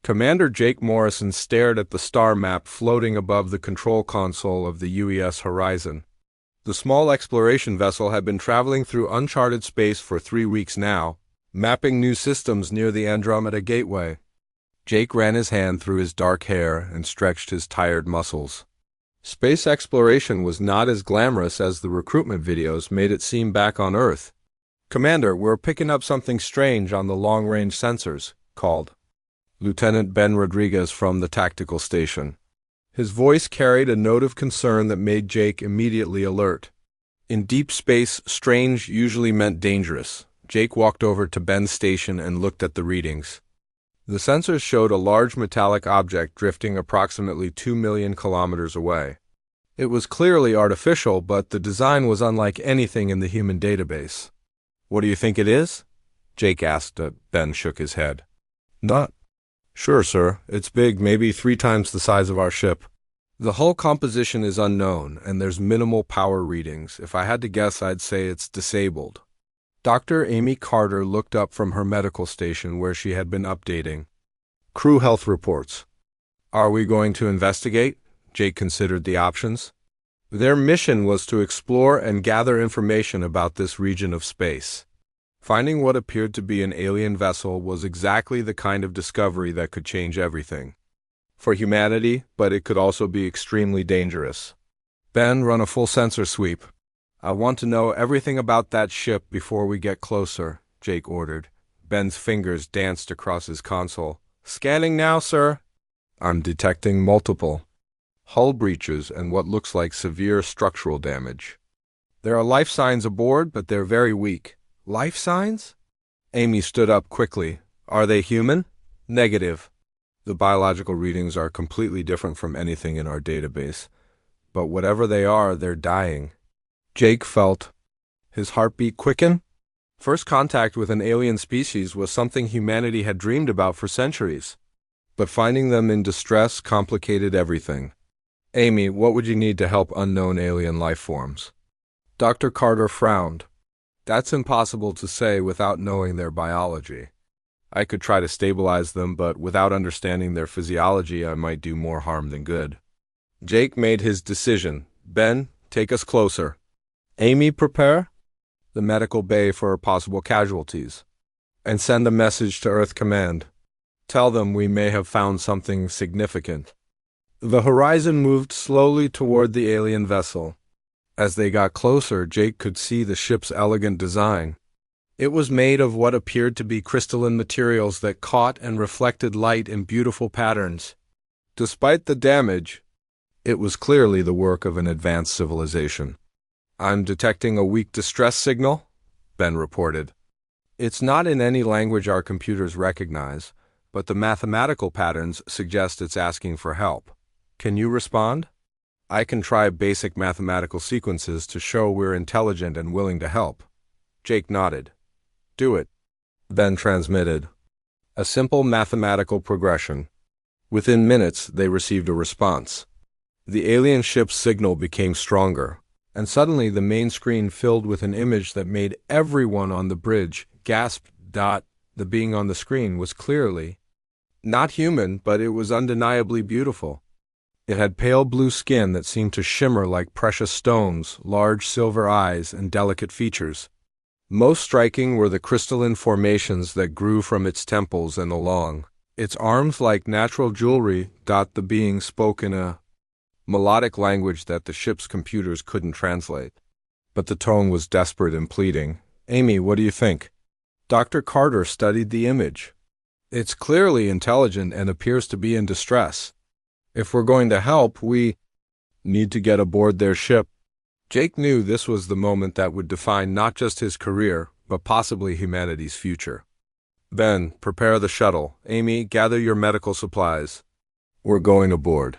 Commander Jake Morrison stared at the star map floating above the control console of the UES Horizon. The small exploration vessel had been traveling through uncharted space for 3 weeks now, mapping new systems near the Andromeda Gateway. Jake ran his hand through his dark hair and stretched his tired muscles. Space exploration was not as glamorous as the recruitment videos made it seem back on Earth. "Commander, we're picking up something strange on the long-range sensors," called Lieutenant Ben Rodriguez from the tactical station. His voice carried a note of concern that made Jake immediately alert. In deep space, strange usually meant dangerous. Jake walked over to Ben's station and looked at the readings. The sensors showed a large metallic object drifting approximately 2 million kilometers away. It was clearly artificial, but the design was unlike anything in the human database. "What do you think it is?" Jake asked. Ben shook his head. "Not sure, sir. It's big, maybe 3 times the size of our ship. The hull composition is unknown, and there's minimal power readings. If I had to guess, I'd say it's disabled." Dr. Amy Carter looked up from her medical station where she had been updating crew health reports. "Are we going to investigate?" Jake considered the options. Their mission was to explore and gather information about this region of space. Finding what appeared to be an alien vessel was exactly the kind of discovery that could change everything for humanity, but it could also be extremely dangerous. "Ben, run a full sensor sweep. I want to know everything about that ship before we get closer," Jake ordered. Ben's fingers danced across his console. "Scanning now, sir." "I'm detecting multiple hull breaches and what looks like severe structural damage. There are life signs aboard, but they're very weak." "Life signs?" Amy stood up quickly. "Are they human?" "Negative. The biological readings are completely different from anything in our database. But whatever they are, they're dying." Jake felt his heartbeat quicken. First contact with an alien species was something humanity had dreamed about for centuries. But finding them in distress complicated everything. "Amy, what would you need to help unknown alien life forms?" Dr. Carter frowned. "That's impossible to say without knowing their biology. I could try to stabilize them, but without understanding their physiology, I might do more harm than good." Jake made his decision. "Ben, take us closer." "Amy, prepare the medical bay for possible casualties. And send a message to Earth Command. Tell them we may have found something significant." The Horizon moved slowly toward the alien vessel. As they got closer, Jake could see the ship's elegant design. It was made of what appeared to be crystalline materials that caught and reflected light in beautiful patterns. Despite the damage, it was clearly the work of an advanced civilization. "I'm detecting a weak distress signal," Ben reported. "It's not in any language our computers recognize, but the mathematical patterns suggest it's asking for help. Can you respond?" "I can try basic mathematical sequences to show we're intelligent and willing to help." Jake nodded. "Do it." Ben transmitted a simple mathematical progression. Within minutes, they received a response. The alien ship's signal became stronger, and suddenly the main screen filled with an image that made everyone on the bridge gasp. The being on the screen was clearly not human, but it was undeniably beautiful. It had pale blue skin that seemed to shimmer like precious stones, large silver eyes, and delicate features. Most striking were the crystalline formations that grew from its temples and along its arms like natural jewelry. The being spoke in a melodic language that the ship's computers couldn't translate. But the tone was desperate and pleading. "Amy, what do you think?" Dr. Carter studied the image. "It's clearly intelligent and appears to be in distress. If we're going to help, we need to get aboard their ship." Jake knew this was the moment that would define not just his career, but possibly humanity's future. "Ben, prepare the shuttle. Amy, gather your medical supplies. We're going aboard."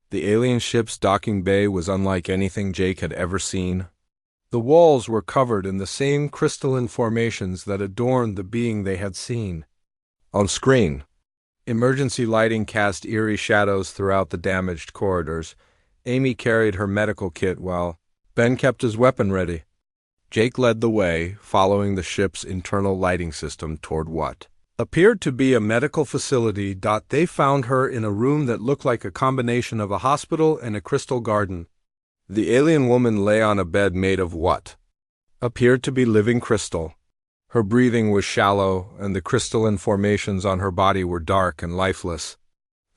The alien ship's docking bay was unlike anything Jake had ever seen. The walls were covered in the same crystalline formations that adorned the being they had seen. On screen, emergency lighting cast eerie shadows throughout the damaged corridors. Amy carried her medical kit while Ben kept his weapon ready. Jake led the way, following the ship's internal lighting system toward what appeared to be a medical facility. They found her in a room that looked like a combination of a hospital and a crystal garden. The alien woman lay on a bed made of what appeared to be living crystal. Her breathing was shallow, and the crystalline formations on her body were dark and lifeless.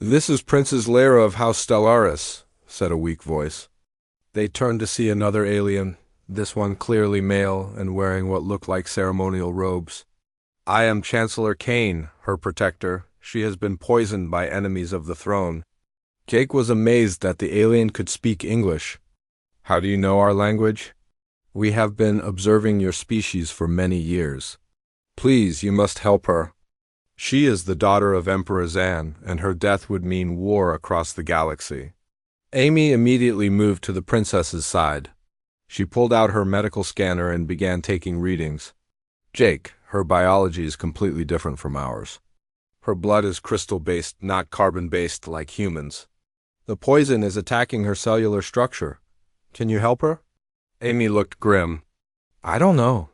"This is Princess Lyra of House Stellaris," said a weak voice. They turned to see another alien, this one clearly male and wearing what looked like ceremonial robes. "I am Chancellor Kane, her protector. She has been poisoned by enemies of the throne." Jake was amazed that the alien could speak English. "How do you know our language?" "We have been observing your species for many years. Please, you must help her. She is the daughter of Emperor Zan, and her death would mean war across the galaxy." Amy immediately moved to the princess's side. She pulled out her medical scanner and began taking readings. "Jake, her biology is completely different from ours. Her blood is crystal-based, not carbon-based like humans. The poison is attacking her cellular structure. Can you help her?" Amy looked grim. "I don't know.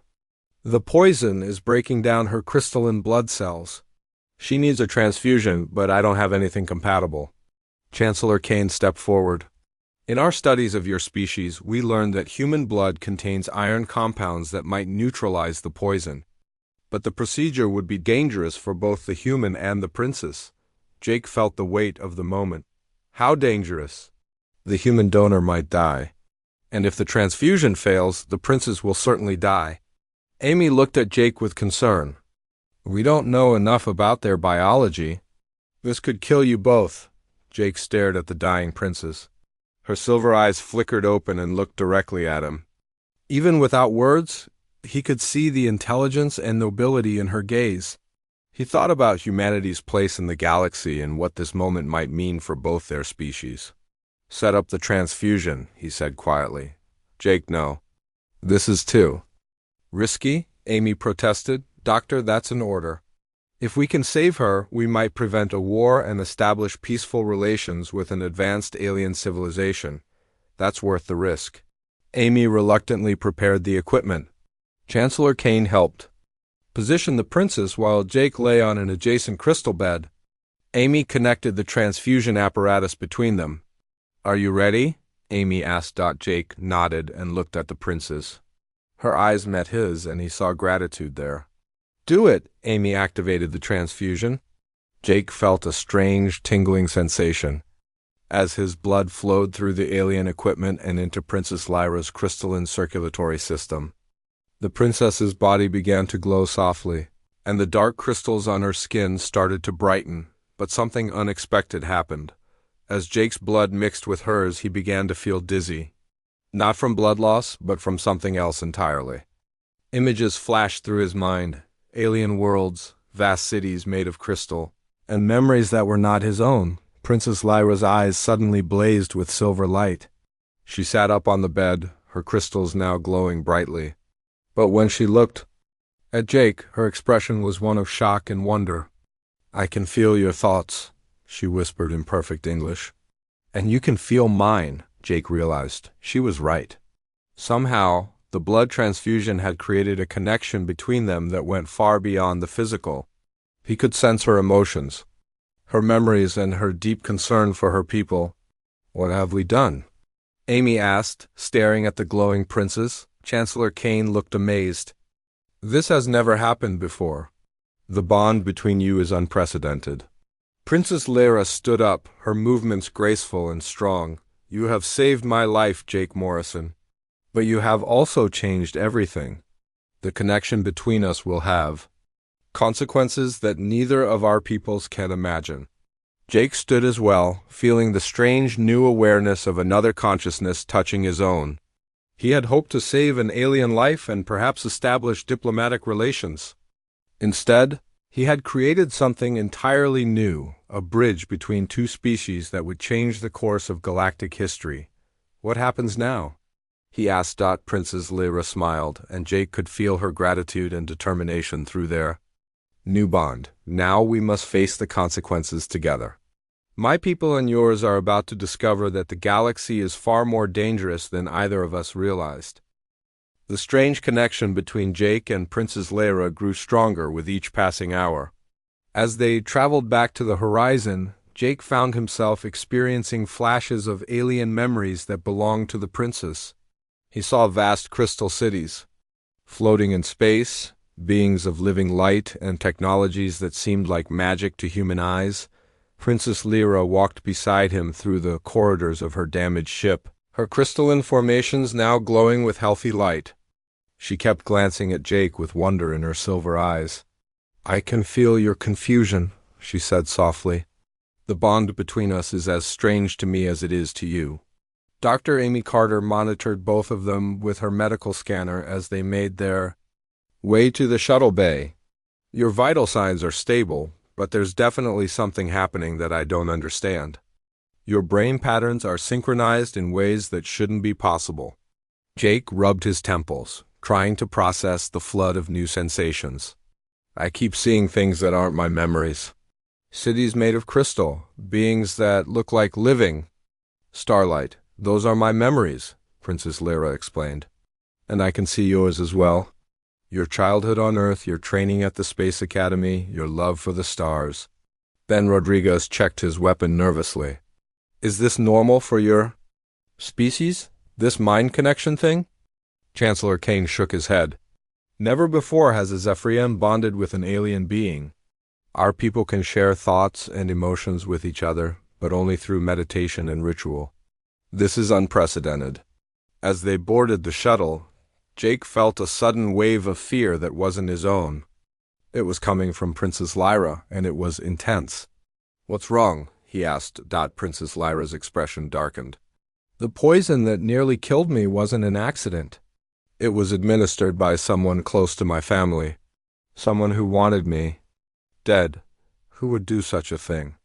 The poison is breaking down her crystalline blood cells. She needs a transfusion, but I don't have anything compatible." Chancellor Kane stepped forward. "In our studies of your species, we learned that human blood contains iron compounds that might neutralize the poison. But the procedure would be dangerous for both the human and the princess." Jake felt the weight of the moment. "How dangerous?" "The human donor might die. And if the transfusion fails, the princess will certainly die." Amy looked at Jake with concern. "We don't know enough about their biology. This could kill you both." Jake stared at the dying princess. Her silver eyes flickered open and looked directly at him. Even without words, he could see the intelligence and nobility in her gaze. He thought about humanity's place in the galaxy and what this moment might mean for both their species. "Set up the transfusion," he said quietly. "Jake, no. This is too risky," Amy protested. "Doctor, that's an order. If we can save her, we might prevent a war and establish peaceful relations with an advanced alien civilization. That's worth the risk." Amy reluctantly prepared the equipment. Chancellor Kane helped position the princess while Jake lay on an adjacent crystal bed. Amy connected the transfusion apparatus between them. "Are you ready?" Amy asked. Jake nodded and looked at the princess. Her eyes met his, and he saw gratitude there. "Do it!" Amy activated the transfusion. Jake felt a strange, tingling sensation as his blood flowed through the alien equipment and into Princess Lyra's crystalline circulatory system. The princess's body began to glow softly, and the dark crystals on her skin started to brighten, but something unexpected happened. As Jake's blood mixed with hers, he began to feel dizzy. Not from blood loss, but from something else entirely. Images flashed through his mind, alien worlds, vast cities made of crystal, and memories that were not his own. Princess Lyra's eyes suddenly blazed with silver light. She sat up on the bed, her crystals now glowing brightly. But when she looked at Jake, her expression was one of shock and wonder. "I can feel your thoughts," she whispered in perfect English. "And you can feel mine," Jake realized. She was right. Somehow, the blood transfusion had created a connection between them that went far beyond the physical. He could sense her emotions, her memories, and her deep concern for her people. "What have we done?" Amy asked, staring at the glowing princess. Chancellor Kane looked amazed. "This has never happened before. The bond between you is unprecedented." Princess Lyra stood up, her movements graceful and strong. "You have saved my life, Jake Morrison. But you have also changed everything. The connection between us will have consequences that neither of our peoples can imagine." Jake stood as well, feeling the strange new awareness of another consciousness touching his own. He had hoped to save an alien life and perhaps establish diplomatic relations. Instead, he had created something entirely new, a bridge between two species that would change the course of galactic history. "What happens now?" he asked. Princess Lyra smiled, and Jake could feel her gratitude and determination through their new bond. "Now we must face the consequences together. My people and yours are about to discover that the galaxy is far more dangerous than either of us realized." The strange connection between Jake and Princess Lyra grew stronger with each passing hour. As they traveled back to the horizon, Jake found himself experiencing flashes of alien memories that belonged to the princess. He saw vast crystal cities, floating in space, beings of living light and technologies that seemed like magic to human eyes. Princess Lyra walked beside him through the corridors of her damaged ship, her crystalline formations now glowing with healthy light. She kept glancing at Jake with wonder in her silver eyes. "I can feel your confusion," she said softly. "The bond between us is as strange to me as it is to you." Dr. Amy Carter monitored both of them with her medical scanner as they made their way to the shuttle bay. "Your vital signs are stable, but there's definitely something happening that I don't understand. Your brain patterns are synchronized in ways that shouldn't be possible." Jake rubbed his temples, trying to process the flood of new sensations. "I keep seeing things that aren't my memories. Cities made of crystal, beings that look like living. Starlight, those are my memories," Princess Lyra explained. "And I can see yours as well. Your childhood on Earth, your training at the Space Academy, your love for the stars." Ben Rodriguez checked his weapon nervously. "Is this normal for your species? This mind connection thing?" Chancellor Kane shook his head. "Never before has a Zephyrian bonded with an alien being. Our people can share thoughts and emotions with each other, but only through meditation and ritual. This is unprecedented." As they boarded the shuttle, Jake felt a sudden wave of fear that wasn't his own. It was coming from Princess Lyra, and it was intense. "What's wrong?" he asked. Princess Lyra's expression darkened. "The poison that nearly killed me wasn't an accident. It was administered by someone close to my family. Someone who wanted me dead. Who would do such a thing?"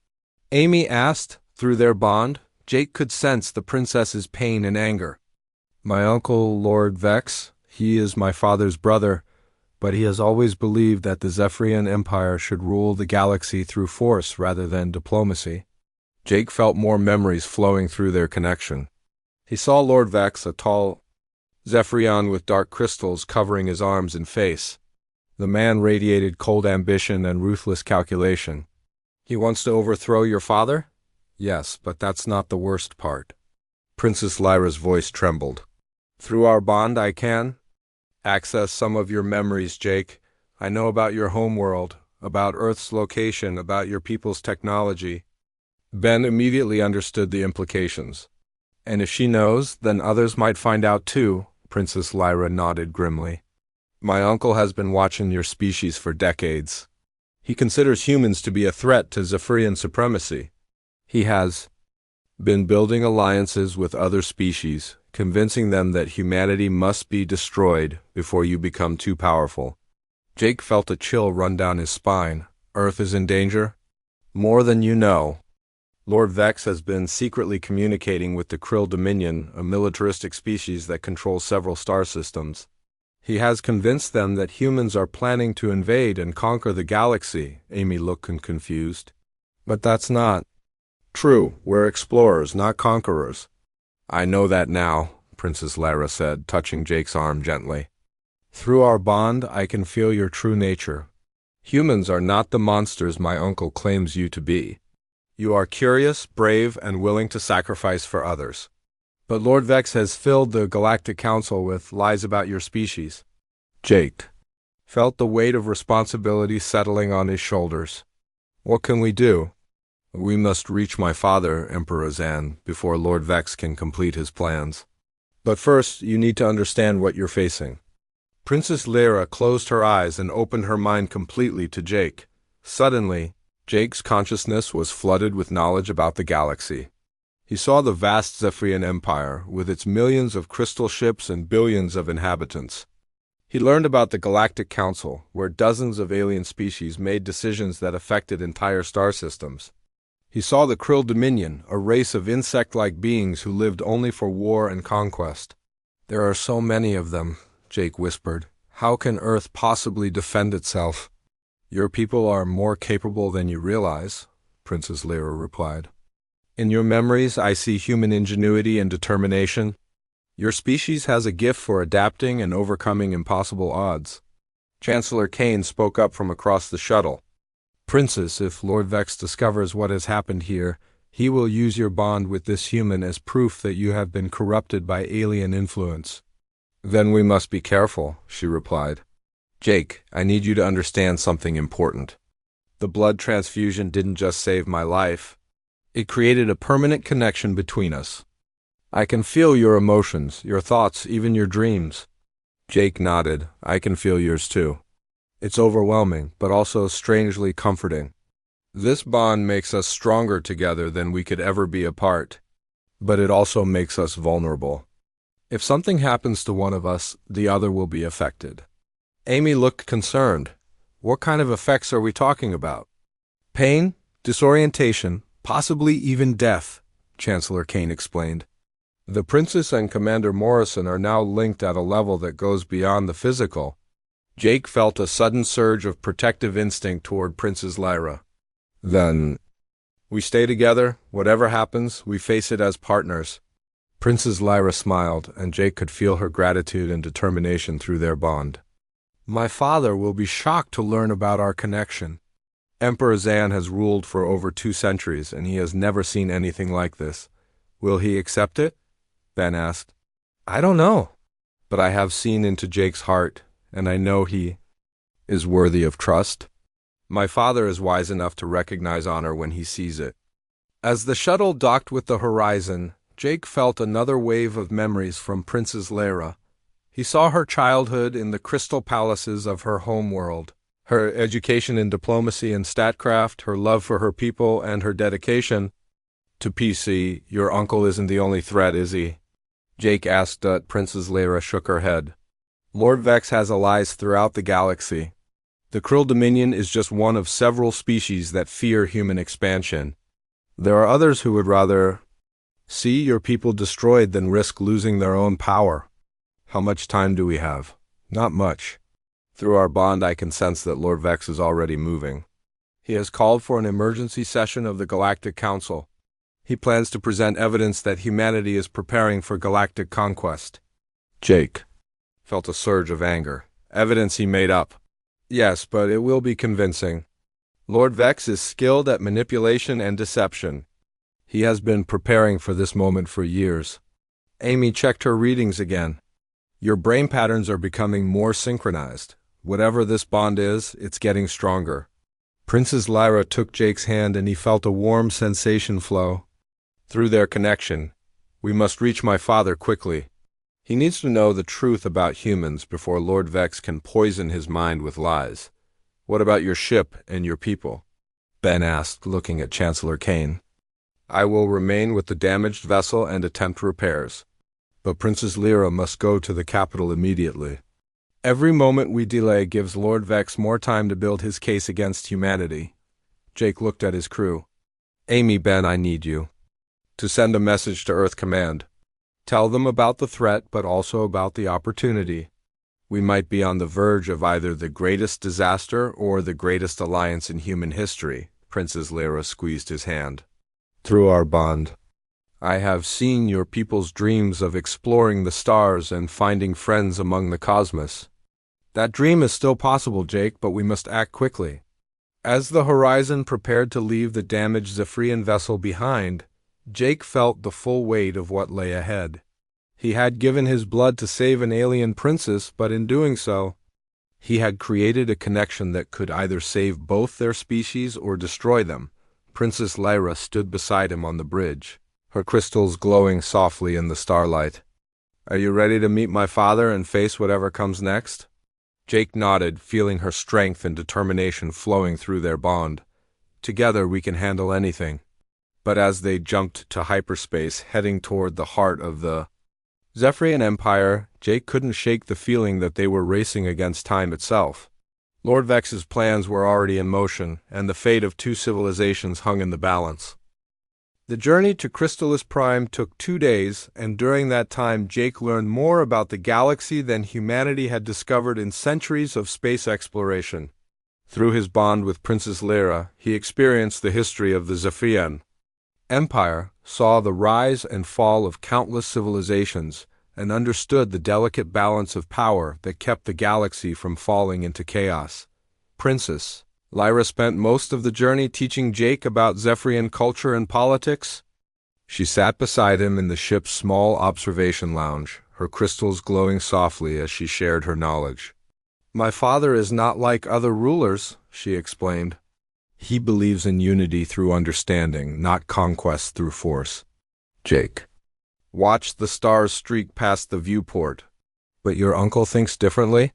Amy asked. Through their bond, Jake could sense the princess's pain and anger. "My uncle, Lord Vex, he is my father's brother, but he has always believed that the Zephyrian Empire should rule the galaxy through force rather than diplomacy." Jake felt more memories flowing through their connection. He saw Lord Vex, a tall Zephyrian with dark crystals covering his arms and face. The man radiated cold ambition and ruthless calculation. "He wants to overthrow your father?" "Yes, but that's not the worst part." Princess Lyra's voice trembled. "Through our bond I can access some of your memories, Jake. I know about your homeworld, about Earth's location, about your people's technology." Ben immediately understood the implications. "And if she knows, then others might find out too," Princess Lyra nodded grimly. "My uncle has been watching your species for decades. He considers humans to be a threat to Zephyrian supremacy. He has been building alliances with other species, convincing them that humanity must be destroyed before you become too powerful." Jake felt a chill run down his spine. "Earth is in danger?" "More than you know. Lord Vex has been secretly communicating with the Krill Dominion, a militaristic species that controls several star systems. He has convinced them that humans are planning to invade and conquer the galaxy." Amy looked confused. "But that's not true. We're explorers, not conquerors." "I know that now," Princess Lyra said, touching Jake's arm gently. "Through our bond, I can feel your true nature. Humans are not the monsters my uncle claims you to be. You are curious, brave, and willing to sacrifice for others. But Lord Vex has filled the Galactic Council with lies about your species." Jake felt the weight of responsibility settling on his shoulders. "What can we do?" "We must reach my father, Emperor Zan, before Lord Vex can complete his plans. But first, you need to understand what you're facing." Princess Lyra closed her eyes and opened her mind completely to Jake. Suddenly, Jake's consciousness was flooded with knowledge about the galaxy. He saw the vast Zephyrian Empire, with its millions of crystal ships and billions of inhabitants. He learned about the Galactic Council, where dozens of alien species made decisions that affected entire star systems. He saw the Krill Dominion, a race of insect-like beings who lived only for war and conquest. "There are so many of them," Jake whispered. "How can Earth possibly defend itself?" "Your people are more capable than you realize," Princess Lyra replied. "In your memories, I see human ingenuity and determination. Your species has a gift for adapting and overcoming impossible odds." Chancellor Kane spoke up from across the shuttle. Princess, if Lord Vex discovers what has happened here, he will use your bond with this human as proof that you have been corrupted by alien influence. Then we must be careful, she replied. Jake, I need you to understand something important. The blood transfusion didn't just save my life. It created a permanent connection between us. I can feel your emotions, your thoughts, even your dreams. Jake nodded. I can feel yours too. It's overwhelming, but also strangely comforting. This bond makes us stronger together than we could ever be apart. But it also makes us vulnerable. If something happens to one of us, the other will be affected. Amy looked concerned. What kind of effects are we talking about? Pain, disorientation, possibly even death, Chancellor Kane explained. The Princess and Commander Morrison are now linked at a level that goes beyond the physical. Jake felt a sudden surge of protective instinct toward Princess Lyra. Then, we stay together, whatever happens, we face it as partners. Princess Lyra smiled, and Jake could feel her gratitude and determination through their bond. My father will be shocked to learn about our connection. Emperor Zan has ruled for over 2 centuries, and he has never seen anything like this. Will he accept it? Ben asked. I don't know, but I have seen into Jake's heart, and I know he is worthy of trust. My father is wise enough to recognize honor when he sees it. As the shuttle docked with the horizon, Jake felt another wave of memories from Princess Lyra. He saw her childhood in the crystal palaces of her home world, her education in diplomacy and statcraft, her love for her people, and her dedication to PC. Your uncle isn't the only threat, is he? Jake asked. Princess Lyra shook her head. Lord Vex has allies throughout the galaxy. The Krill Dominion is just one of several species that fear human expansion. There are others who would rather see your people destroyed than risk losing their own power. How much time do we have? Not much. Through our bond, I can sense that Lord Vex is already moving. He has called for an emergency session of the Galactic Council. He plans to present evidence that humanity is preparing for galactic conquest. Jake felt a surge of anger. Evidence he made up. Yes, but it will be convincing. Lord Vex is skilled at manipulation and deception. He has been preparing for this moment for years. Amy checked her readings again. Your brain patterns are becoming more synchronized. Whatever this bond is, it's getting stronger. Princess Lyra took Jake's hand and he felt a warm sensation flow through their connection. We must reach my father quickly. He needs to know the truth about humans before Lord Vex can poison his mind with lies. What about your ship and your people? Ben asked, looking at Chancellor Kane. I will remain with the damaged vessel and attempt repairs. But Princess Lyra must go to the capital immediately. Every moment we delay gives Lord Vex more time to build his case against humanity. Jake looked at his crew. Amy, Ben, I need you to send a message to Earth Command. Tell them about the threat, but also about the opportunity. We might be on the verge of either the greatest disaster or the greatest alliance in human history. Princess Lyra squeezed his hand. Through our bond, I have seen your people's dreams of exploring the stars and finding friends among the cosmos. That dream is still possible, Jake, but we must act quickly. As the Horizon prepared to leave the damaged Zephyrian vessel behind, Jake felt the full weight of what lay ahead. He had given his blood to save an alien princess, but in doing so, he had created a connection that could either save both their species or destroy them. Princess Lyra stood beside him on the bridge, her crystals glowing softly in the starlight. Are you ready to meet my father and face whatever comes next? Jake nodded, feeling her strength and determination flowing through their bond. Together we can handle anything. But as they jumped to hyperspace, heading toward the heart of the Zephyrian Empire, Jake couldn't shake the feeling that they were racing against time itself. Lord Vex's plans were already in motion, and the fate of 2 civilizations hung in the balance. The journey to Crystalis Prime took 2 days, and during that time Jake learned more about the galaxy than humanity had discovered in centuries of space exploration. Through his bond with Princess Lyra, he experienced the history of the Zephyrian Empire, saw the rise and fall of countless civilizations, and understood the delicate balance of power that kept the galaxy from falling into chaos. Princess, Lyra spent most of the journey teaching Jake about Zephyrian culture and politics. She sat beside him in the ship's small observation lounge, her crystals glowing softly as she shared her knowledge. "My father is not like other rulers," she explained. "He believes in unity through understanding, not conquest through force." Jake watched the stars streak past the viewport. "But your uncle thinks differently?"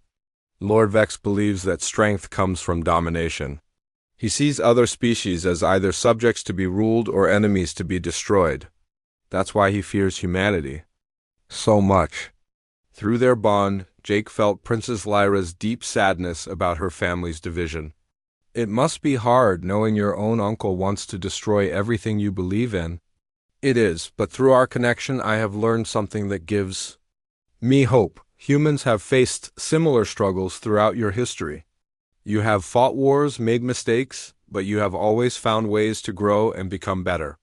"Lord Vex believes that strength comes from domination. He sees other species as either subjects to be ruled or enemies to be destroyed. That's why he fears humanity so much." Through their bond, Jake felt Princess Lyra's deep sadness about her family's division. "It must be hard knowing your own uncle wants to destroy everything you believe in." "It is, but through our connection I have learned something that gives me hope. Humans have faced similar struggles throughout your history. You have fought wars, made mistakes, but you have always found ways to grow and become better."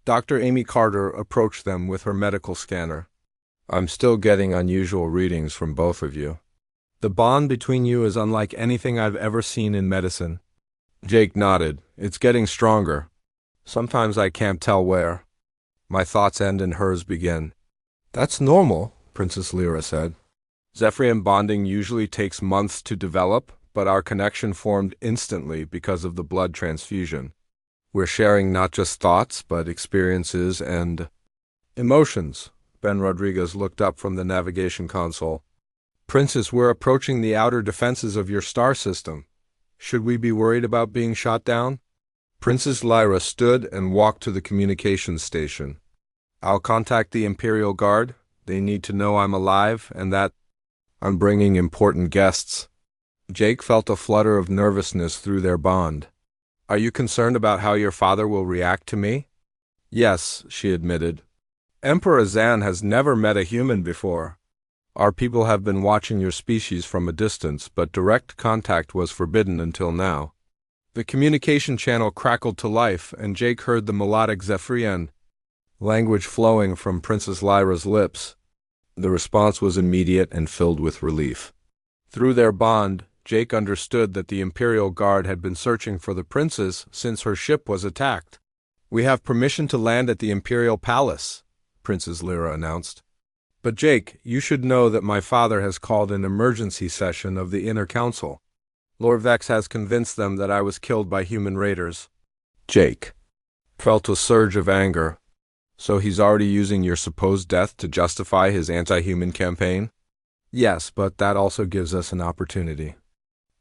Dr. Amy Carter approached them with her medical scanner. "I'm still getting unusual readings from both of you. The bond between you is unlike anything I've ever seen in medicine." Jake nodded. "It's getting stronger. Sometimes I can't tell where my thoughts end and hers begin." "That's normal," Princess Lyra said. "Zephyrian bonding usually takes months to develop, but our connection formed instantly because of the blood transfusion. We're sharing not just thoughts, but experiences and emotions." Ben Rodriguez looked up from the navigation console. "Princess, we're approaching the outer defenses of your star system. Should we be worried about being shot down?" Princess Lyra stood and walked to the communications station. "I'll contact the Imperial Guard. They need to know I'm alive and that I'm bringing important guests." Jake felt a flutter of nervousness through their bond. "Are you concerned about how your father will react to me?" "Yes," she admitted. "Emperor Zan has never met a human before. Our people have been watching your species from a distance, but direct contact was forbidden until now." The communication channel crackled to life, and Jake heard the melodic Zephyrian language flowing from Princess Lyra's lips. The response was immediate and filled with relief. Through their bond, Jake understood that the Imperial Guard had been searching for the princess since her ship was attacked. "We have permission to land at the Imperial Palace," Princess Lyra announced. "But Jake, you should know that my father has called an emergency session of the Inner Council. Lord Vex has convinced them that I was killed by human raiders." Jake felt a surge of anger. "So he's already using your supposed death to justify his anti-human campaign?" "Yes, but that also gives us an opportunity.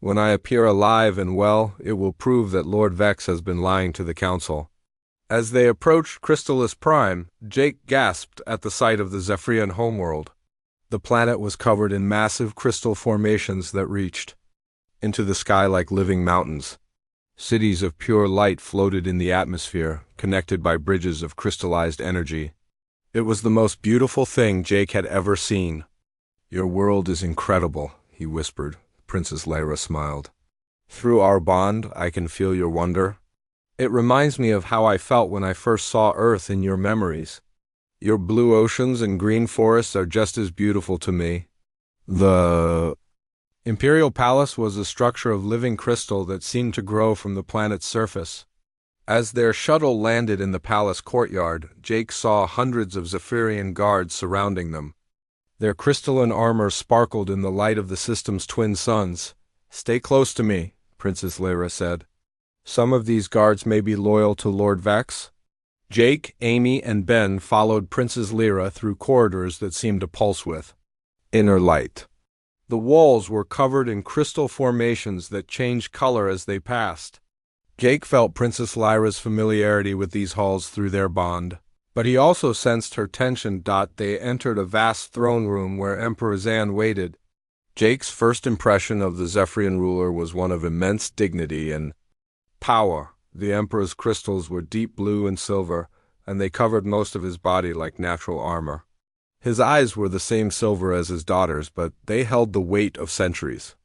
When I appear alive and well, it will prove that Lord Vex has been lying to the Council." As they approached Crystallis Prime, Jake gasped at the sight of the Zephyrian homeworld. The planet was covered in massive crystal formations that reached into the sky like living mountains. Cities of pure light floated in the atmosphere, connected by bridges of crystallized energy. It was the most beautiful thing Jake had ever seen. "Your world is incredible," he whispered. Princess Lyra smiled. "Through our bond, I can feel your wonder. It reminds me of how I felt when I first saw Earth in your memories. Your blue oceans and green forests are just as beautiful to me." The Imperial Palace was a structure of living crystal that seemed to grow from the planet's surface. As their shuttle landed in the palace courtyard, Jake saw hundreds of Zephyrian guards surrounding them. Their crystalline armor sparkled in the light of the system's twin suns. "Stay close to me," Princess Lyra said. "Some of these guards may be loyal to Lord Vex." Jake, Amy, and Ben followed Princess Lyra through corridors that seemed to pulse with inner light. The walls were covered in crystal formations that changed color as they passed. Jake felt Princess Lyra's familiarity with these halls through their bond, but he also sensed her tension. They entered a vast throne room where Emperor Zan waited. Jake's first impression of the Zephyrian ruler was one of immense dignity and power. The Emperor's crystals were deep blue and silver, and they covered most of his body like natural armor. His eyes were the same silver as his daughter's, but they held the weight of centuries.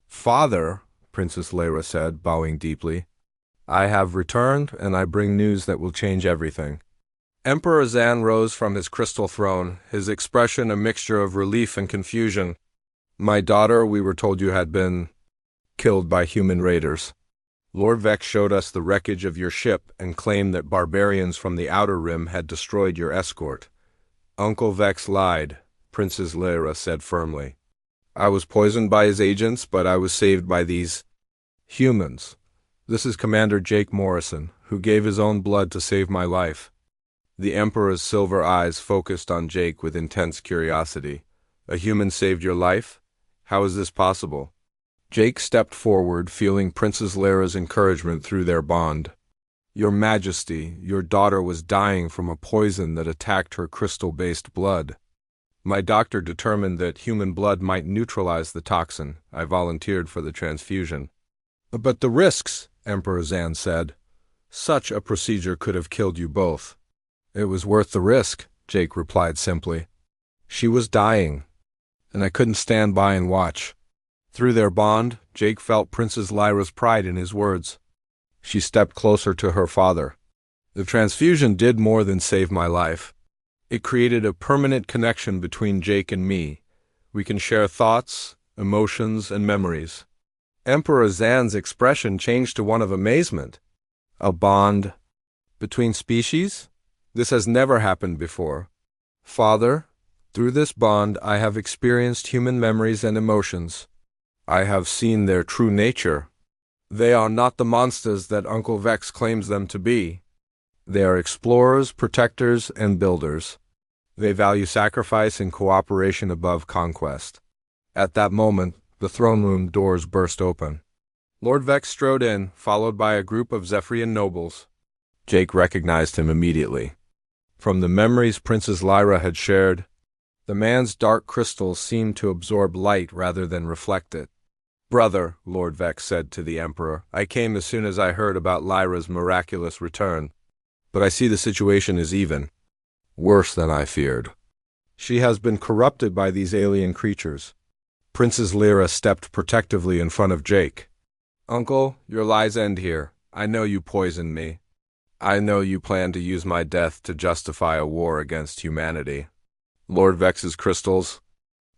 "Father," Princess Lyra said, bowing deeply, "I have returned, and I bring news that will change everything." Emperor Zan rose from his crystal throne, his expression a mixture of relief and confusion. "My daughter, we were told you had been killed by human raiders." Lord Vex showed us the wreckage of your ship and claimed that barbarians from the Outer Rim had destroyed your escort. Uncle Vex lied, Princess Lyra said firmly. I was poisoned by his agents, but I was saved by these humans. This is Commander Jake Morrison, who gave his own blood to save my life. The Emperor's silver eyes focused on Jake with intense curiosity. A human saved your life? How is this possible? Jake stepped forward, feeling Princess Lyra's encouragement through their bond. Your Majesty, your daughter was dying from a poison that attacked her crystal-based blood. My doctor determined that human blood might neutralize the toxin. I volunteered for the transfusion. But the risks, Emperor Zan said. Such a procedure could have killed you both. It was worth the risk, Jake replied simply. She was dying, and I couldn't stand by and watch. Through their bond, Jake felt Princess Lyra's pride in his words. She stepped closer to her father. The transfusion did more than save my life. It created a permanent connection between Jake and me. We can share thoughts, emotions, and memories. Emperor Zan's expression changed to one of amazement. A bond between species? This has never happened before. Father, through this bond I have experienced human memories and emotions. I have seen their true nature. They are not the monsters that Uncle Vex claims them to be. They are explorers, protectors, and builders. They value sacrifice and cooperation above conquest. At that moment, the throne room doors burst open. Lord Vex strode in, followed by a group of Zephyrian nobles. Jake recognized him immediately. From the memories Princess Lyra had shared, the man's dark crystals seemed to absorb light rather than reflect it. Brother, Lord Vex said to the Emperor, I came as soon as I heard about Lyra's miraculous return. But I see the situation is even worse than I feared. She has been corrupted by these alien creatures. Princess Lyra stepped protectively in front of Jake. Uncle, your lies end here. I know you poisoned me. I know you plan to use my death to justify a war against humanity. Lord Vex's crystals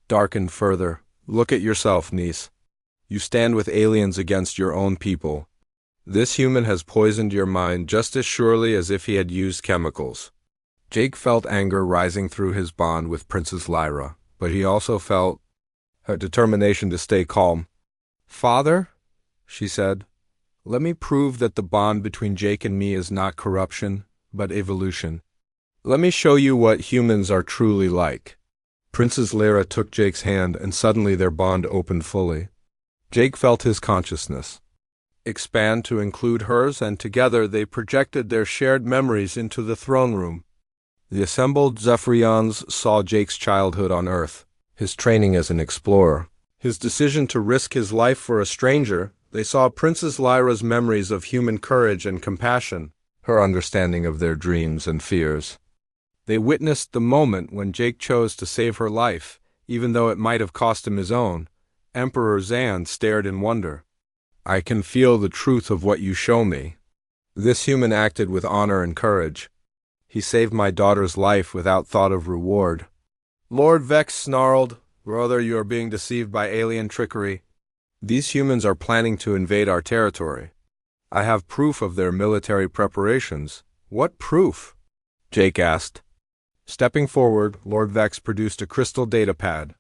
darkened further. Look at yourself, niece. You stand with aliens against your own people. This human has poisoned your mind just as surely as if he had used chemicals. Jake felt anger rising through his bond with Princess Lyra, but he also felt her determination to stay calm. Father, she said, let me prove that the bond between Jake and me is not corruption, but evolution. Let me show you what humans are truly like. Princess Lyra took Jake's hand, and suddenly their bond opened fully. Jake felt his consciousness expand to include hers, and together they projected their shared memories into the throne room. The assembled Zephyrians saw Jake's childhood on Earth, his training as an explorer, his decision to risk his life for a stranger. They saw Princess Lyra's memories of human courage and compassion, her understanding of their dreams and fears. They witnessed the moment when Jake chose to save her life, even though it might have cost him his own. Emperor Zan stared in wonder. I can feel the truth of what you show me. This human acted with honor and courage. He saved my daughter's life without thought of reward. Lord Vex snarled, Brother, you are being deceived by alien trickery. These humans are planning to invade our territory. I have proof of their military preparations. What proof? Jake asked. Stepping forward, Lord Vex produced a crystal data pad.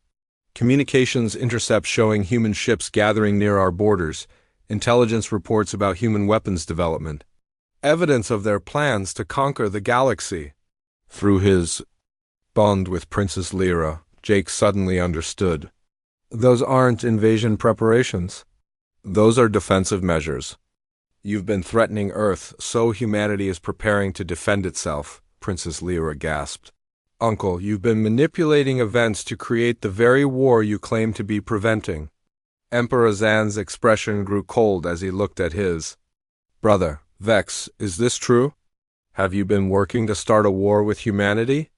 Communications intercepts showing human ships gathering near our borders, intelligence reports about human weapons development, evidence of their plans to conquer the galaxy. Through his bond with Princess Lyra, Jake suddenly understood. Those aren't invasion preparations. Those are defensive measures. You've been threatening Earth, so humanity is preparing to defend itself, Princess Lyra gasped. Uncle, you've been manipulating events to create the very war you claim to be preventing. Emperor Zan's expression grew cold as he looked at his brother. Vex, is this true? Have you been working to start a war with humanity?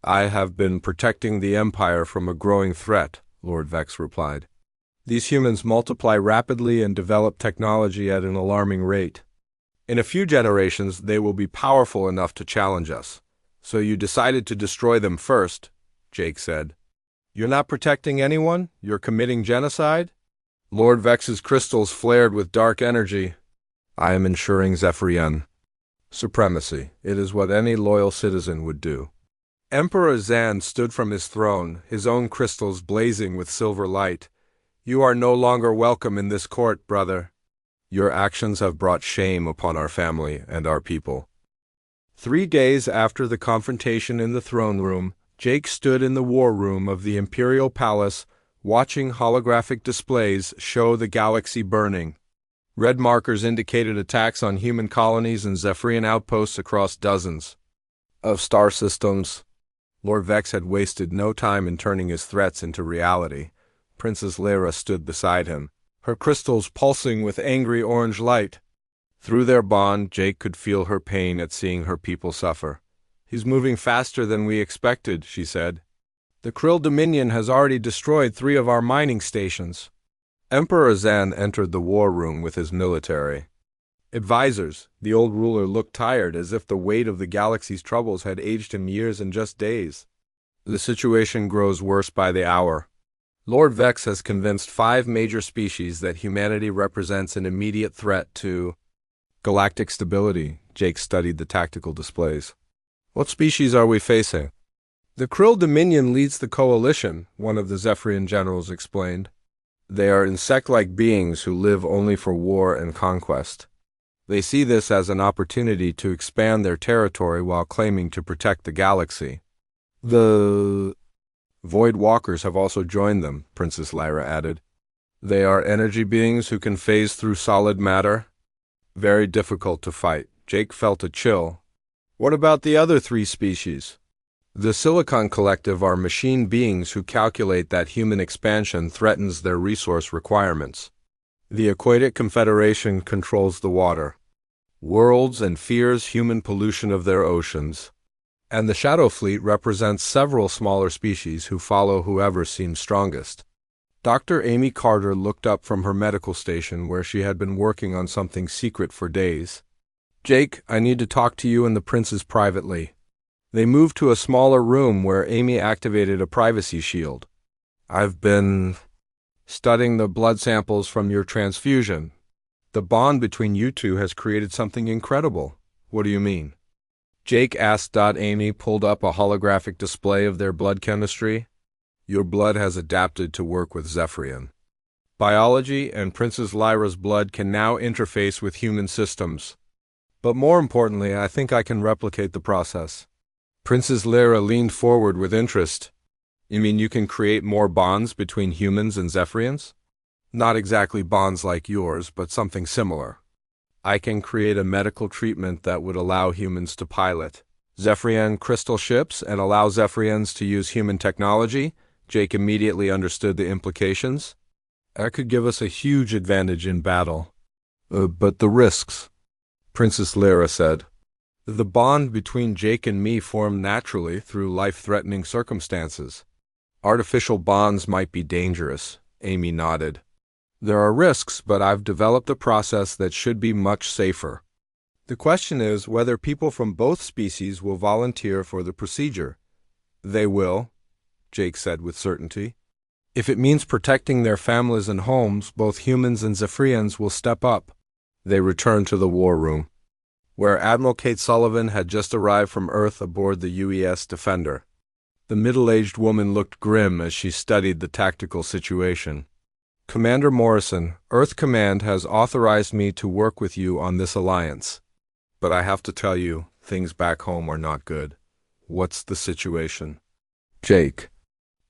I have been protecting the Empire from a growing threat, Lord Vex replied. These humans multiply rapidly and develop technology at an alarming rate. In a few generations, they will be powerful enough to challenge us. So you decided to destroy them first, Jake said. You're not protecting anyone? You're committing genocide? Lord Vex's crystals flared with dark energy. I am ensuring Zephyrian supremacy. It is what any loyal citizen would do. Emperor Zan stood from his throne, his own crystals blazing with silver light. You are no longer welcome in this court, brother. Your actions have brought shame upon our family and our people. 3 days after the confrontation in the throne room, Jake stood in the war room of the Imperial Palace, watching holographic displays show the galaxy burning. Red markers indicated attacks on human colonies and Zephyrian outposts across dozens of star systems. Lord Vex had wasted no time in turning his threats into reality. Princess Lyra stood beside him, her crystals pulsing with angry orange light. Through their bond, Jake could feel her pain at seeing her people suffer. He's moving faster than we expected, she said. The Krill Dominion has already destroyed 3 of our mining stations. Emperor Zan entered the war room with his military advisors. The old ruler looked tired, as if the weight of the galaxy's troubles had aged him years in just days. The situation grows worse by the hour. Lord Vex has convinced 5 major species that humanity represents an immediate threat to galactic stability. Jake studied the tactical displays. What species are we facing? The Krill Dominion leads the coalition, one of the Zephyrian generals explained. They are insect-like beings who live only for war and conquest. They see this as an opportunity to expand their territory while claiming to protect the galaxy. The Void Walkers have also joined them, Princess Lyra added. They are energy beings who can phase through solid matter. Very difficult to fight. Jake felt a chill. What about the other 3 species? The Silicon Collective are machine beings who calculate that human expansion threatens their resource requirements. The Aquatic Confederation controls the water, worlds, and fears human pollution of their oceans. And the Shadow Fleet represents several smaller species who follow whoever seems strongest. Dr. Amy Carter looked up from her medical station where she had been working on something secret for days. Jake, I need to talk to you and the princes privately. They moved to a smaller room where Amy activated a privacy shield. I've been studying the blood samples from your transfusion. The bond between you two has created something incredible. What do you mean? Jake asked. Amy pulled up a holographic display of their blood chemistry. Your blood has adapted to work with Zephyrian biology, and Princess Lyra's blood can now interface with human systems. But more importantly, I think I can replicate the process. Princess Lyra leaned forward with interest. You mean you can create more bonds between humans and Zephyrians? Not exactly bonds like yours, but something similar. I can create a medical treatment that would allow humans to pilot Zephyrian crystal ships and allow Zephyrians to use human technology. Jake immediately understood the implications. That could give us a huge advantage in battle. But the risks, Princess Lyra said. The bond between Jake and me formed naturally through life-threatening circumstances. Artificial bonds might be dangerous, Amy nodded. There are risks, but I've developed a process that should be much safer. The question is whether people from both species will volunteer for the procedure. They will, Jake said with certainty. If it means protecting their families and homes, both humans and Zephyrians will step up. They returned to the war room, where Admiral Kate Sullivan had just arrived from Earth aboard the UES Defender. The middle-aged woman looked grim as she studied the tactical situation. Commander Morrison, Earth Command has authorized me to work with you on this alliance. But I have to tell you, things back home are not good. What's the situation? Jake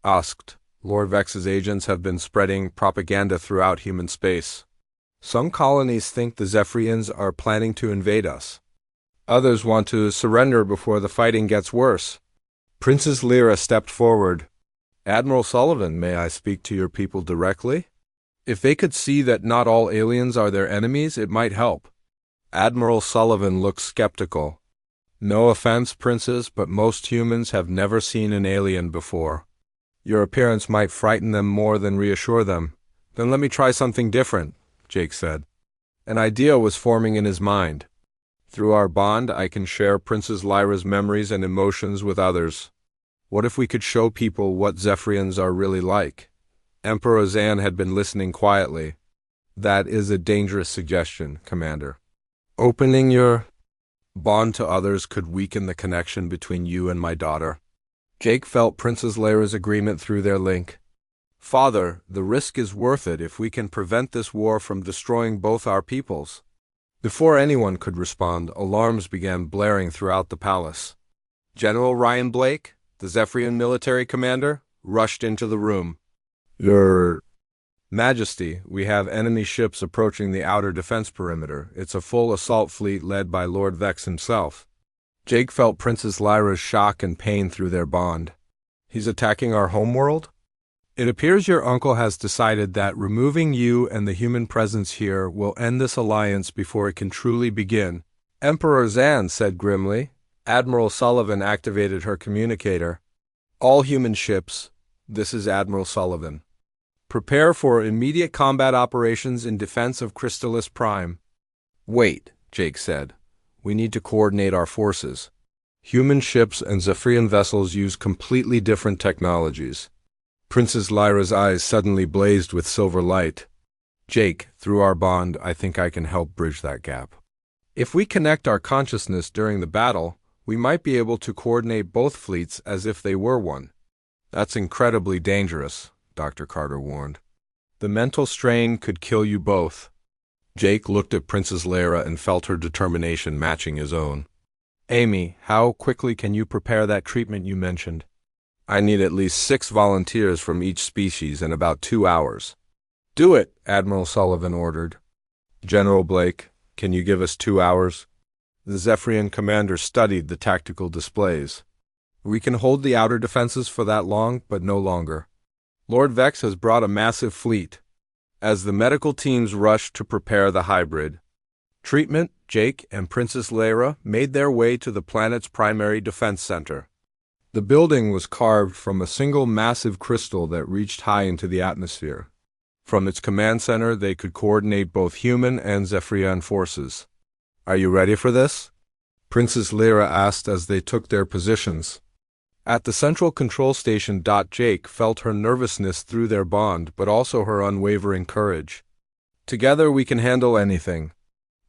asked. Lord Vex's agents have been spreading propaganda throughout human space. Some colonies think the Zephyrians are planning to invade us. Others want to surrender before the fighting gets worse. Princess Lyra stepped forward. Admiral Sullivan, may I speak to your people directly? If they could see that not all aliens are their enemies, it might help. Admiral Sullivan looked skeptical. No offense, Princess, but most humans have never seen an alien before. Your appearance might frighten them more than reassure them. Then let me try something different, Jake said. An idea was forming in his mind. Through our bond, I can share Princess Lyra's memories and emotions with others. What if we could show people what Zephyrians are really like? Emperor Zan had been listening quietly. That is a dangerous suggestion, Commander. Opening your bond to others could weaken the connection between you and my daughter. Jake felt Princess Lyra's agreement through their link. Father, the risk is worth it if we can prevent this war from destroying both our peoples. Before anyone could respond, alarms began blaring throughout the palace. General Ryan Blake, the Zephyrian military commander, rushed into the room. Your Majesty, we have enemy ships approaching the outer defense perimeter. It's a full assault fleet led by Lord Vex himself. Jake felt Princess Lyra's shock and pain through their bond. He's attacking our homeworld? It appears your uncle has decided that removing you and the human presence here will end this alliance before it can truly begin. Emperor Zan said grimly. Admiral Sullivan activated her communicator. All human ships, this is Admiral Sullivan. Prepare for immediate combat operations in defense of Crystalis Prime. Wait, Jake said. We need to coordinate our forces. Human ships and Zephyrian vessels use completely different technologies. Princess Lyra's eyes suddenly blazed with silver light. Jake, through our bond, I think I can help bridge that gap. If we connect our consciousness during the battle, we might be able to coordinate both fleets as if they were one. That's incredibly dangerous, Dr. Carter warned. The mental strain could kill you both. Jake looked at Princess Lyra and felt her determination matching his own. Amy, how quickly can you prepare that treatment you mentioned? I need at least 6 volunteers from each species in about 2 hours. Do it, Admiral Sullivan ordered. General Blake, can you give us 2 hours? The Zephyrian commander studied the tactical displays. We can hold the outer defenses for that long, but no longer. Lord Vex has brought a massive fleet. As the medical teams rushed to prepare the hybrid treatment, Jake and Princess Lyra made their way to the planet's primary defense center. The building was carved from a single massive crystal that reached high into the atmosphere. From its command center, they could coordinate both human and Zephyrian forces. Are you ready for this? Princess Lyra asked as they took their positions. At the central control station, Jake felt her nervousness through their bond, but also her unwavering courage. Together we can handle anything.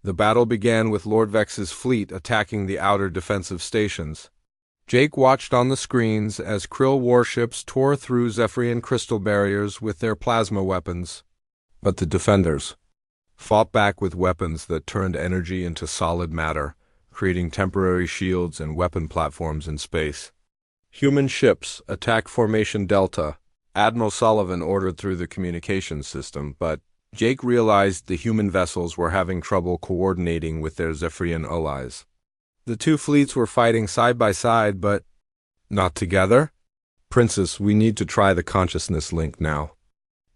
The battle began with Lord Vex's fleet attacking the outer defensive stations. Jake watched on the screens as Krill warships tore through Zephyrian crystal barriers with their plasma weapons. But the defenders fought back with weapons that turned energy into solid matter, creating temporary shields and weapon platforms in space. Human ships, attack formation Delta, Admiral Sullivan ordered through the communications system, but Jake realized the human vessels were having trouble coordinating with their Zephyrian allies. The two fleets were fighting side by side, but not together. Princess, we need to try the consciousness link now.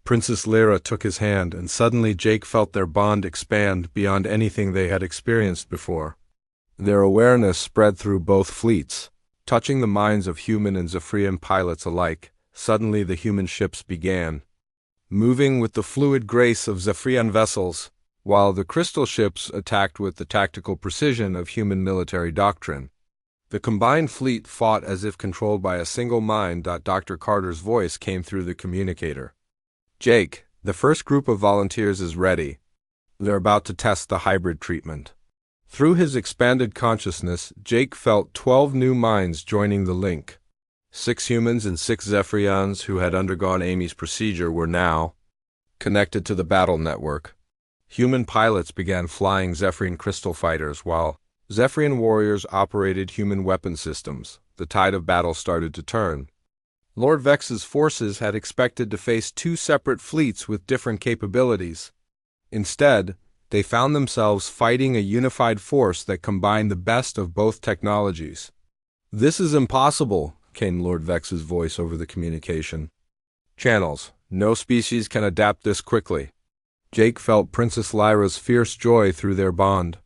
Princess Lyra took his hand, and suddenly Jake felt their bond expand beyond anything they had experienced before. Their awareness spread through both fleets, touching the minds of human and Zephyrian pilots alike. Suddenly the human ships began moving with the fluid grace of Zephyrian vessels, while the crystal ships attacked with the tactical precision of human military doctrine. The combined fleet fought as if controlled by a single mind. Dr. Carter's voice came through the communicator. Jake, the first group of volunteers is ready. They're about to test the hybrid treatment. Through his expanded consciousness, Jake felt 12 new minds joining the link. 6 humans and 6 Zephyrians who had undergone Amy's procedure were now connected to the battle network. Human pilots began flying Zephyrian crystal fighters, while Zephyrian warriors operated human weapon systems. The tide of battle started to turn. Lord Vex's forces had expected to face 2 separate fleets with different capabilities. Instead, they found themselves fighting a unified force that combined the best of both technologies. This is impossible, came Lord Vex's voice over the communication channels. No species can adapt this quickly. Jake felt Princess Lyra's fierce joy through their bond.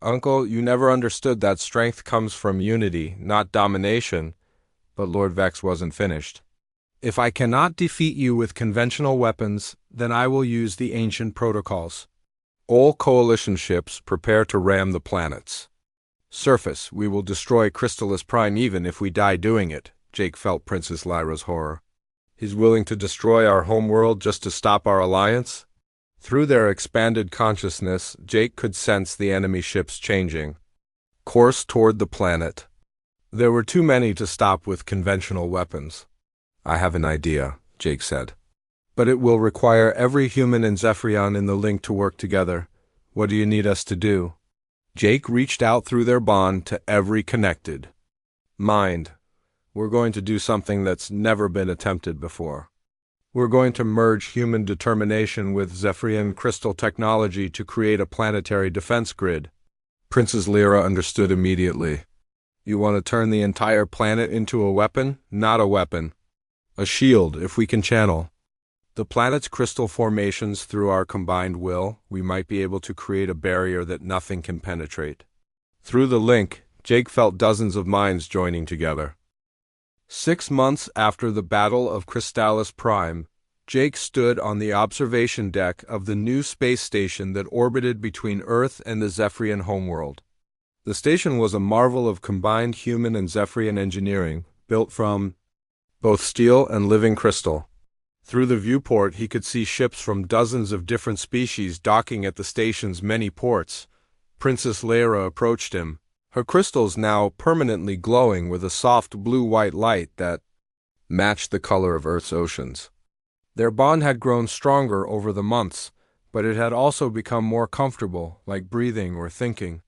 Uncle, you never understood that strength comes from unity, not domination. But Lord Vex wasn't finished. If I cannot defeat you with conventional weapons, then I will use the ancient protocols. All coalition ships prepare to ram the planets. Surface, we will destroy Crystalis Prime even if we die doing it. Jake felt Princess Lyra's horror. He's willing to destroy our homeworld just to stop our alliance? Through their expanded consciousness, Jake could sense the enemy ships changing course toward the planet. There were too many to stop with conventional weapons. "I have an idea," Jake said. "But it will require every human and Zephyrian in the link to work together. What do you need us to do?" Jake reached out through their bond to every connected mind. "We're going to do something that's never been attempted before. We're going to merge human determination with Zephyrian crystal technology to create a planetary defense grid." Princess Lyra understood immediately. "You want to turn the entire planet into a weapon? Not a weapon. A shield, if we can channel the planet's crystal formations through our combined will, we might be able to create a barrier that nothing can penetrate." Through the link, Jake felt dozens of minds joining together. 6 months after the Battle of Crystallis Prime, Jake stood on the observation deck of the new space station that orbited between Earth and the Zephyrian homeworld. The station was a marvel of combined human and Zephyrian engineering, built from both steel and living crystal. Through the viewport, he could see ships from dozens of different species docking at the station's many ports. Princess Lyra approached him, her crystals now permanently glowing with a soft blue-white light that matched the color of Earth's oceans. Their bond had grown stronger over the months, but it had also become more comfortable, like breathing or thinking.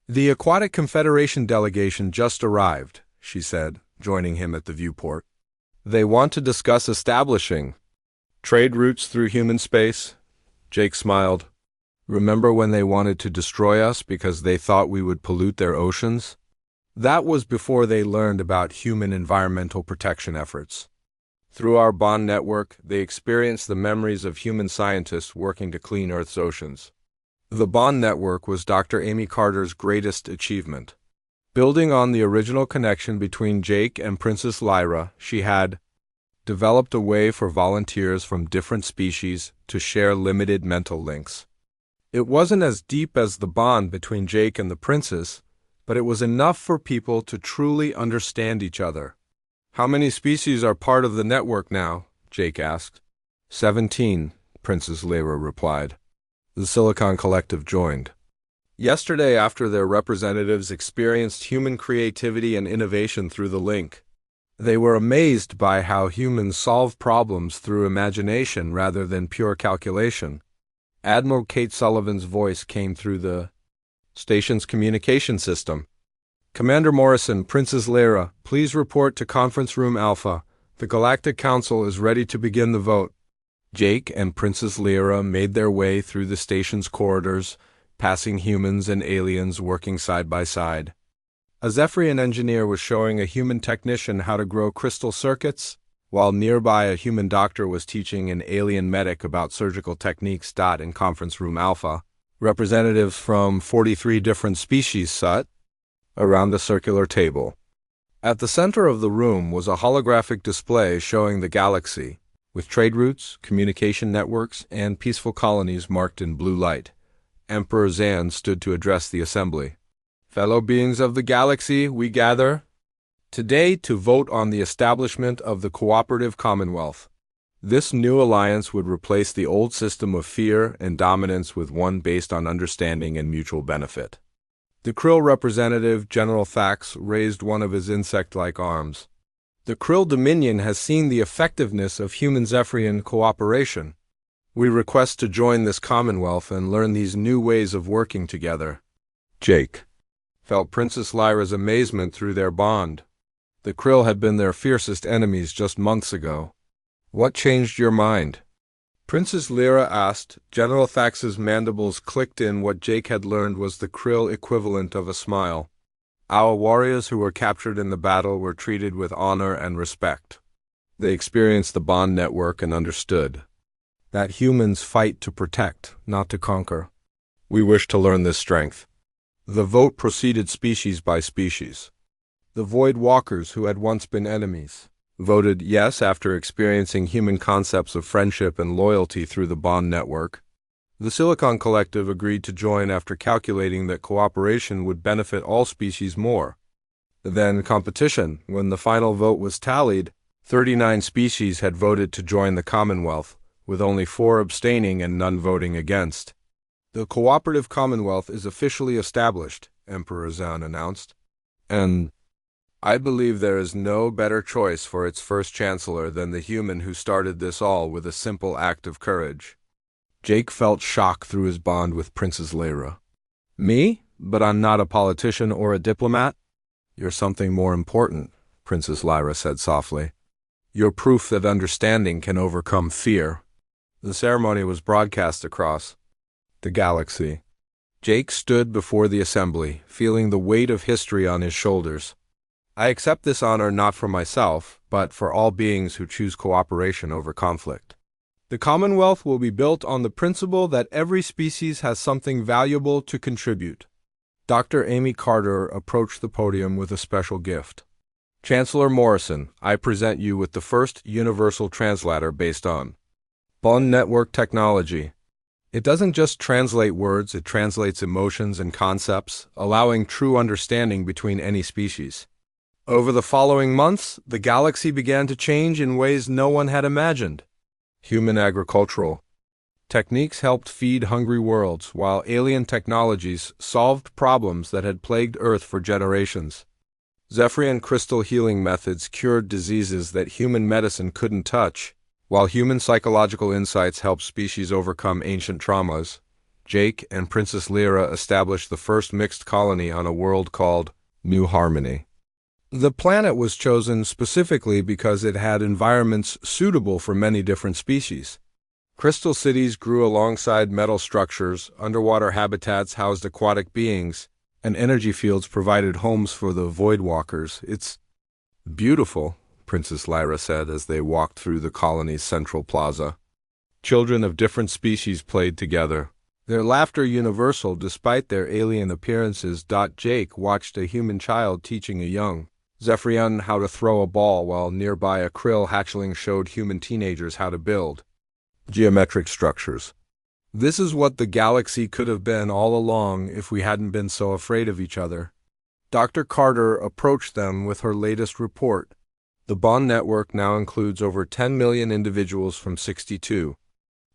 "The Aquatic Confederation delegation just arrived," she said, joining him at the viewport. "They want to discuss establishing trade routes through human space." Jake smiled. "Remember when they wanted to destroy us because they thought we would pollute their oceans? That was before they learned about human environmental protection efforts. Through our bond network, they experienced the memories of human scientists working to clean Earth's oceans. The bond network was Dr. Amy Carter's greatest achievement. Building on the original connection between Jake and Princess Lyra, she had developed a way for volunteers from different species to share limited mental links. It wasn't as deep as the bond between Jake and the princess, but it was enough for people to truly understand each other. "How many species are part of the network now?" Jake asked. 17, Princess Lyra replied. The Silicon Collective joined yesterday after their representatives experienced human creativity and innovation through the link. They were amazed by how humans solve problems through imagination rather than pure calculation. Admiral Kate Sullivan's voice came through the station's communication system. "Commander Morrison, Princess Lyra, please report to Conference Room Alpha. The Galactic Council is ready to begin the vote." Jake and Princess Lyra made their way through the station's corridors, passing humans and aliens working side by side. A Zephyrian engineer was showing a human technician how to grow crystal circuits, while nearby a human doctor was teaching an alien medic about surgical techniques. In Conference Room Alpha, representatives from 43 different species sat around the circular table. At the center of the room was a holographic display showing the galaxy, with trade routes, communication networks, and peaceful colonies marked in blue light. Emperor Zan stood to address the assembly. "Fellow beings of the galaxy, we gather today to vote on the establishment of the Cooperative Commonwealth. This new alliance would replace the old system of fear and dominance with one based on understanding and mutual benefit." The Krill representative, General Thax, raised one of his insect-like arms. "The Krill Dominion has seen the effectiveness of human-Zephyrian cooperation. We request to join this Commonwealth and learn these new ways of working together." Jake felt Princess Lyra's amazement through their bond. The Krill had been their fiercest enemies just months ago. "What changed your mind?" Princess Lyra asked. General Thax's mandibles clicked in. What Jake had learned was the Krill equivalent of a smile. "Our warriors who were captured in the battle were treated with honor and respect. They experienced the bond network and understood that humans fight to protect, not to conquer. We wish to learn this strength." The vote proceeded species by species. The Void Walkers, who had once been enemies, voted yes after experiencing human concepts of friendship and loyalty through the bond network. The Silicon Collective agreed to join after calculating that cooperation would benefit all species more. Then competition. When the final vote was tallied, 39 species had voted to join the Commonwealth, with only 4 abstaining and none voting against. "The Cooperative Commonwealth is officially established," Emperor Zan announced. "And I believe there is no better choice for its first chancellor than the human who started this all with a simple act of courage." Jake felt shock through his bond with Princess Lyra. "Me? But I'm not a politician or a diplomat." "You're something more important," Princess Lyra said softly. "You're proof that understanding can overcome fear." The ceremony was broadcast across the galaxy. Jake stood before the assembly, feeling the weight of history on his shoulders. "I accept this honor not for myself, but for all beings who choose cooperation over conflict. The Commonwealth will be built on the principle that every species has something valuable to contribute." Dr. Amy Carter approached the podium with a special gift. "Chancellor Morrison, I present you with the first universal translator based on Bond network technology. It doesn't just translate words, it translates emotions and concepts, allowing true understanding between any species." Over the following months, the galaxy began to change in ways no one had imagined. Human agricultural techniques helped feed hungry worlds, while alien technologies solved problems that had plagued Earth for generations. Zephyrian crystal healing methods cured diseases that human medicine couldn't touch, while human psychological insights helped species overcome ancient traumas. Jake and Princess Lyra established the first mixed colony on a world called New Harmony. The planet was chosen specifically because it had environments suitable for many different species. Crystal cities grew alongside metal structures, underwater habitats housed aquatic beings, and energy fields provided homes for the void walkers. "It's beautiful," Princess Lyra said as they walked through the colony's central plaza. Children of different species played together, their laughter universal despite their alien appearances. Jake watched a human child teaching a young Zephyrian how to throw a ball, while nearby a krill hatchling showed human teenagers how to build geometric structures. This is what the galaxy could have been all along if we hadn't been so afraid of each other. Dr. Carter approached them with her latest report. The Bond network now includes over 10 million individuals from 62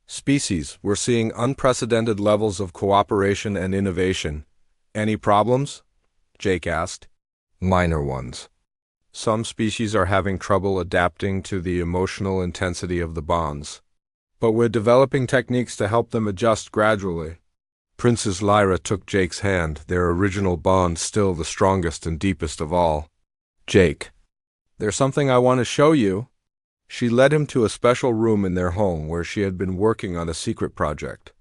species. We're seeing unprecedented levels of cooperation and innovation. "Any problems?" Jake asked. "Minor ones. Some species are having trouble adapting to the emotional intensity of the bonds. But we're developing techniques to help them adjust gradually." Princess Lyra took Jake's hand, their original bond still the strongest and deepest of all. "Jake, there's something I want to show you." She led him to a special room in their home where she had been working on a secret project.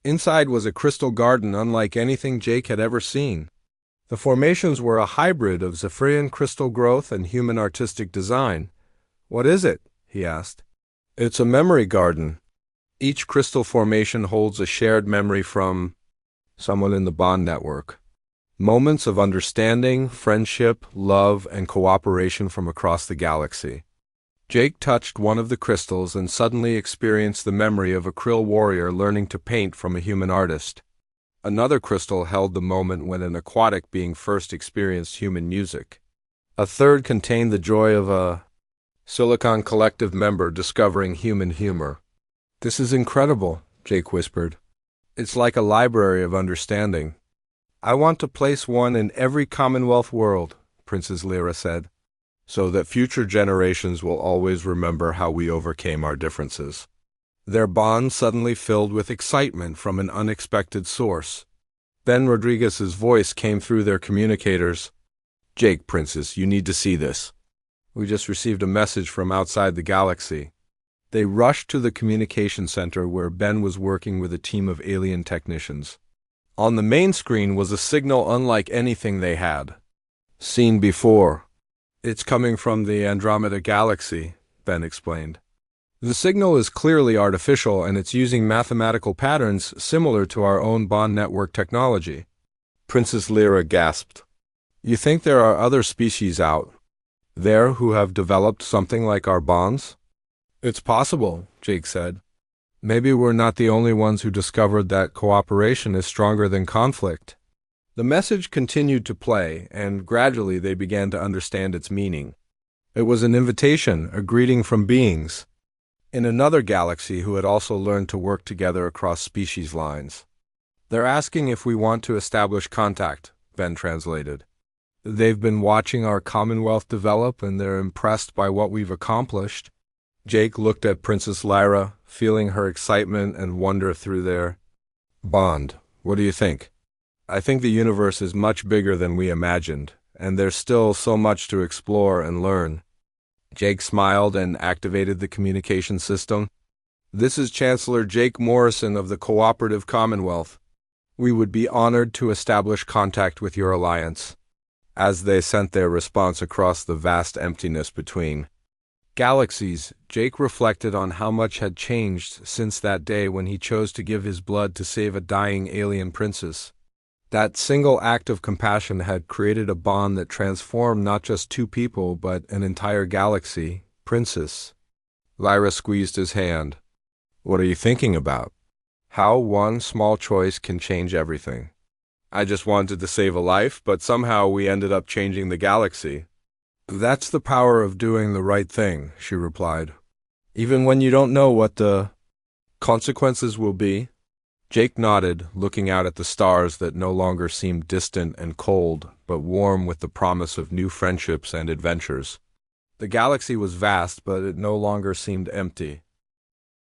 Inside was a crystal garden unlike anything Jake had ever seen. The formations were a hybrid of Zephyrian crystal growth and human artistic design. "What is it?" he asked. "It's a memory garden. Each crystal formation holds a shared memory from someone in the Bond network. Moments of understanding, friendship, love, and cooperation from across the galaxy." Jake touched one of the crystals and suddenly experienced the memory of a krill warrior learning to paint from a human artist. Another crystal held the moment when an aquatic being first experienced human music. A third contained the joy of a Silicon Collective member discovering human humor. "This is incredible," Jake whispered. "It's like a library of understanding." "I want to place one in every Commonwealth world," Princess Lyra said, "so that future generations will always remember how we overcame our differences." Their bond suddenly filled with excitement from an unexpected source. Ben Rodriguez's voice came through their communicators. "Jake, Princess, you need to see this. We just received a message from outside the galaxy." They rushed to the communication center where Ben was working with a team of alien technicians. On the main screen was a signal unlike anything they had seen before. "It's coming from the Andromeda Galaxy," Ben explained. "The signal is clearly artificial, and it's using mathematical patterns similar to our own Bond network technology." Princess Lyra gasped. "You think there are other species out there who have developed something like our bonds?" "It's possible," Jake said. "Maybe we're not the only ones who discovered that cooperation is stronger than conflict." The message continued to play, and gradually they began to understand its meaning. It was an invitation, a greeting from beings in another galaxy who had also learned to work together across species lines. They're asking if we want to establish contact, Ben translated. They've been watching our Commonwealth develop and they're impressed by what we've accomplished. Jake looked at Princess Lyra, feeling her excitement and wonder through their bond. What do you think? I think the universe is much bigger than we imagined, and there's still so much to explore and learn. Jake smiled and activated the communication system. This is Chancellor Jake Morrison of the Cooperative Commonwealth. We would be honored to establish contact with your alliance. As they sent their response across the vast emptiness between galaxies, Jake reflected on how much had changed since that day when he chose to give his blood to save a dying alien princess. That single act of compassion had created a bond that transformed not just two people, but an entire galaxy. Princess. Lyra squeezed his hand. What are you thinking about? How one small choice can change everything. I just wanted to save a life, but somehow we ended up changing the galaxy. That's the power of doing the right thing, she replied. Even when you don't know what the consequences will be. Jake nodded, looking out at the stars that no longer seemed distant and cold, but warm with the promise of new friendships and adventures. The galaxy was vast, but it no longer seemed empty.